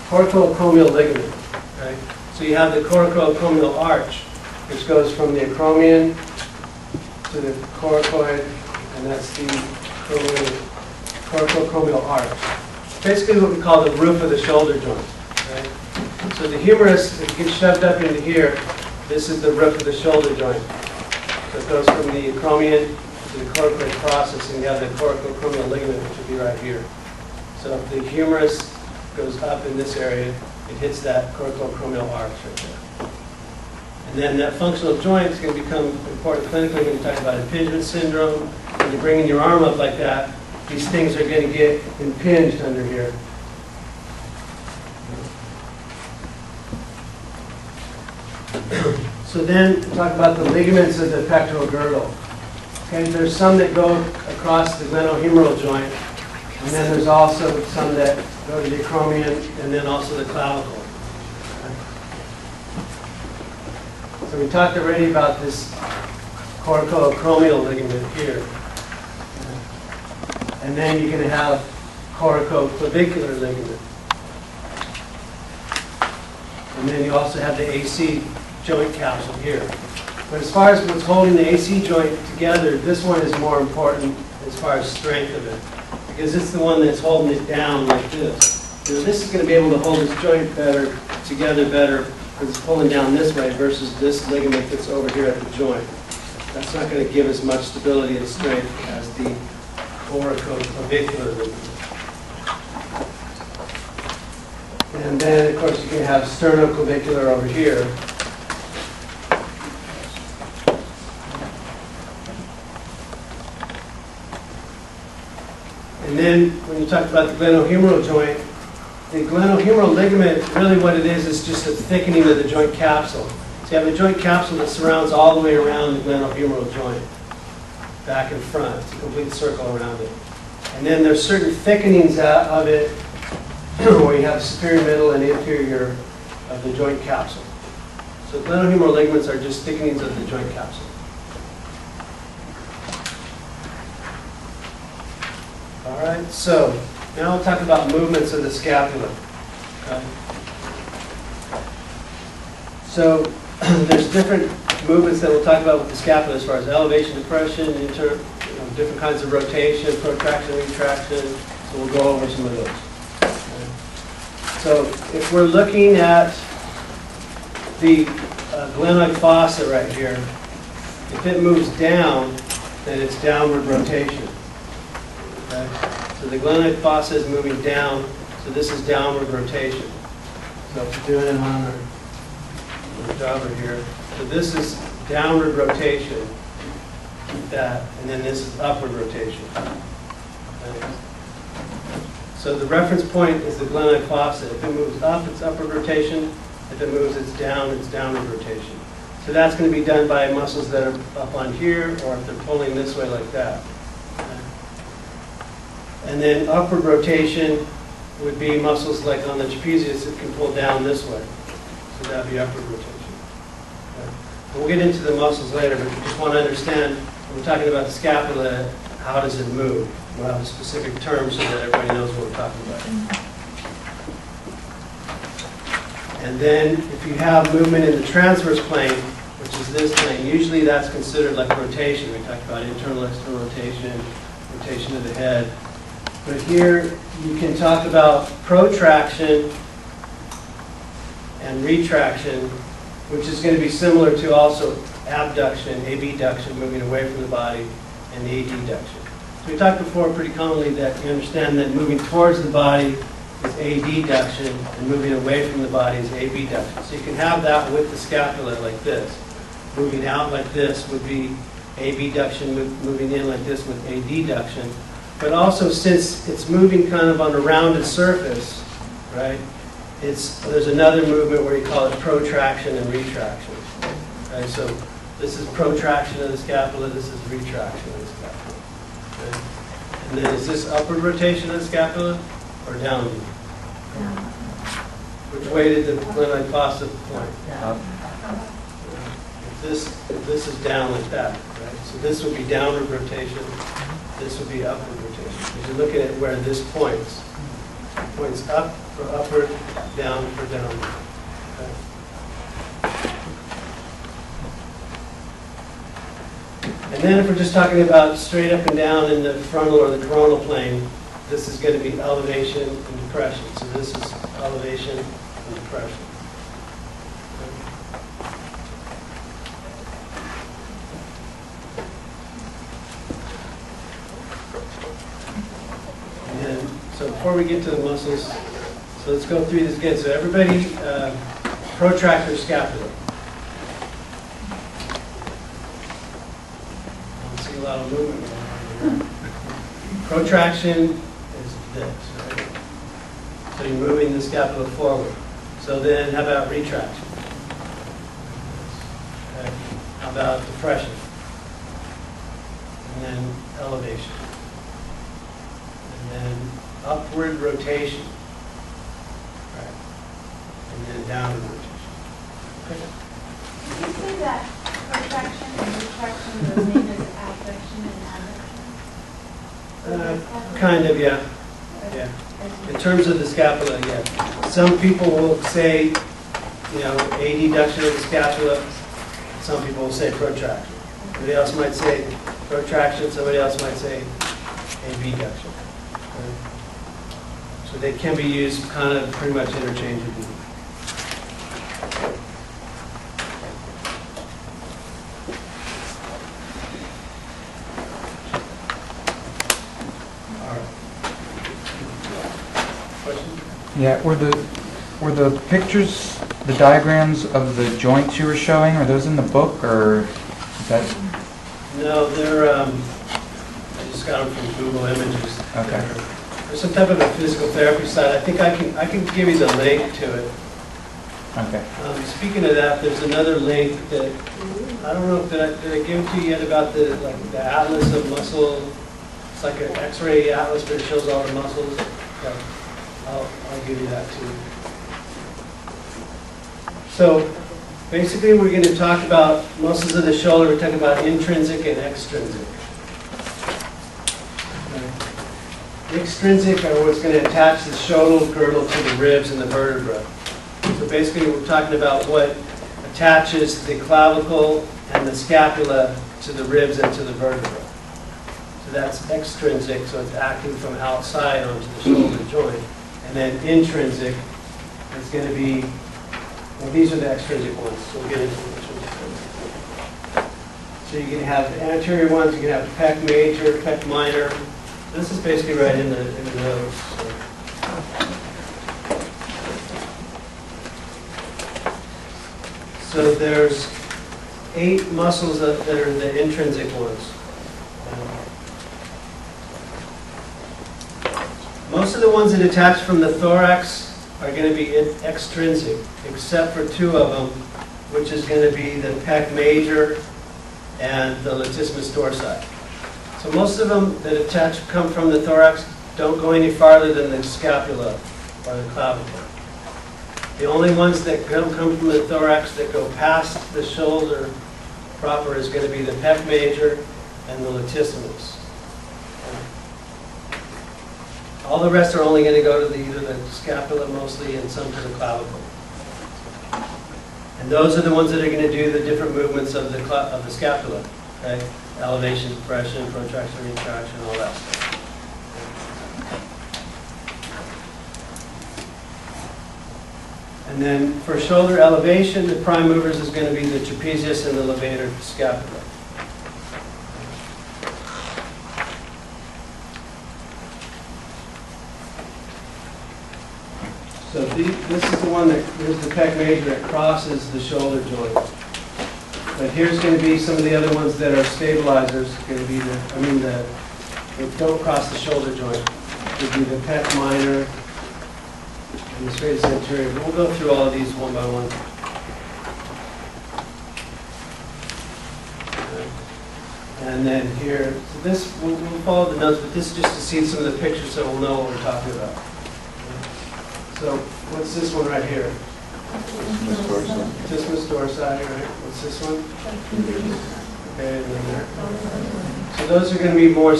coracoacromial ligament. Right? So you have the coracoacromial arch, which goes from the acromion to the coracoid, and that's the coracoacromial arch. Basically what we call the roof of the shoulder joint. Right? So the humerus, if it gets shoved up into here, this is the roof of the shoulder joint. So it goes from the acromion to the coracoid process, and you have the coracoacromial ligament, which would be right here. So if the humerus goes up in this area, it hits that coracoacromial arch right there. And then that functional joint is going to become important clinically when you talk about impingement syndrome. When you're bringing your arm up like that, these things are going to get impinged under here. So then talk about the ligaments of the pectoral girdle. Okay, there's some that go across the glenohumeral joint, and then there's also some that go to the acromion, and then also the clavicle. So we talked already about this coracoacromial ligament here. And then you're going to have coracoclavicular ligament. And then you also have the AC joint capsule here. But as far as what's holding the AC joint together, this one is more important as far as strength of it, because it's the one that's holding it down like this. You know, this is going to be able to hold this joint together better because it's pulling down this way versus this ligament that's over here at the joint. That's not going to give as much stability and strength as the coracoclavicular ligament. And then, of course, you can have sternoclavicular over here. And then, when you talk about the glenohumeral joint, the glenohumeral ligament, really what it is just a thickening of the joint capsule. So you have a joint capsule that surrounds all the way around the glenohumeral joint, back and front. It's a complete circle around it. And then there's certain thickenings of it where you have superior, middle, and inferior of the joint capsule. So glenohumeral ligaments are just thickenings of the joint capsule. All right, so now we'll talk about movements of the scapula. Okay. So there's different movements that we'll talk about with the scapula as far as elevation, depression, different kinds of rotation, protraction, retraction. So we'll go over some of those. Okay. So if we're looking at the glenoid fossa right here, if it moves down, then it's downward rotation. Okay. So the glenoid fossa is moving down, so this is downward rotation. So if we're doing it on our jobber here, so this is downward rotation, that, and then this is upward rotation. Okay. So the reference point is the glenoid fossa. If it moves up, it's upward rotation. If it moves, it's downward rotation. So that's going to be done by muscles that are up on here, or if they're pulling this way like that. And then upward rotation would be muscles like on the trapezius that can pull down this way. So that would be upward rotation. Okay. We'll get into the muscles later, but you just want to understand, when we're talking about the scapula, how does it move? We'll have a specific term so that everybody knows what we're talking about. And then if you have movement in the transverse plane, which is this plane, usually that's considered like rotation. We talked about internal, external rotation, rotation of the head. But here you can talk about protraction and retraction, which is going to be similar to also abduction, abduction, moving away from the body, and the adduction. So we talked before pretty commonly that you understand that moving towards the body is adduction, and moving away from the body is abduction. So you can have that with the scapula like this. Moving out like this would be abduction, moving in like this with adduction. But also, since it's moving kind of on a rounded surface, right, there's another movement where you call it protraction and retraction. Okay, so this is protraction of the scapula, this is retraction of the scapula. Okay. And then is this upward rotation of the scapula or downward? Which way did the glenoid fossa point? If this is down like that, right? So this would be downward rotation. This would be upward rotation. Because you're looking at where this points. points up for upward, down for downward. Okay. And then if we're just talking about straight up and down in the frontal or the coronal plane, this is going to be elevation and depression. So this is elevation and depression. And so before we get to the muscles, so let's go through this again. So everybody, protractor scapula. A lot of movement going on here. Protraction is this, right? So you're moving the scapula forward. So then how about retraction? Okay. How about depression? And then elevation. And then upward rotation. Right. And then downward rotation. Okay. Did you say that protraction and retraction are the same as abduction and adduction? Kind of, yeah. Yeah. In terms of the scapula, yeah. Some people will say, you know, adduction of the scapula. Some people will say protraction. Somebody else might say protraction. Somebody else might say abduction. Okay. So they can be used kind of pretty much interchangeably. Yeah, were the pictures, the diagrams of the joints you were showing, are those in the book, or is that? No, they're, I just got them from Google Images. Okay. There's some type of a physical therapy site. I think I can give you the link to it. Okay. Speaking of that, there's another link that, I don't know, did I give it to you yet about the atlas of muscle? It's like an X-ray atlas that shows all the muscles. Okay. I'll give you that too. So basically we're going to talk about muscles of the shoulder. We're talking about intrinsic and extrinsic. Okay. Extrinsic are what's going to attach the shoulder girdle to the ribs and the vertebra. So basically we're talking about what attaches the clavicle and the scapula to the ribs and to the vertebra. So that's extrinsic, so it's acting from outside onto the shoulder joint. And then intrinsic is going to be, well, these are the extrinsic ones, so we'll get into which ones. So you can have the anterior ones, you can have pec major, pec minor. This is basically right in the nose. So there's 8 muscles that are the intrinsic ones. Most of the ones that attach from the thorax are going to be extrinsic, except for 2 of them, which is going to be the pec major and the latissimus dorsi. So most of them that come from the thorax don't go any farther than the scapula or the clavicle. The only ones that come from the thorax that go past the shoulder proper is going to be the pec major and the latissimus. All the rest are only going to go to either the scapula mostly and some to the clavicle. And those are the ones that are going to do the different movements of the scapula. Okay? Elevation, depression, protraction, retraction, all that stuff. And then for shoulder elevation, the prime movers is going to be the trapezius and the levator scapula. So this is the one here's the pec major that crosses the shoulder joint. But here's going to be some of the other ones that are stabilizers. Going to be that don't cross the shoulder joint. Would be the pec minor and the stratus anterior. We'll go through all of these one by one. And then here, so this we'll follow the notes, but this is just to see some of the pictures so we'll know what we're talking about. So what's this one right here? Latissimus dorsi, right? What's this one? Okay, and then there. So those are going to be more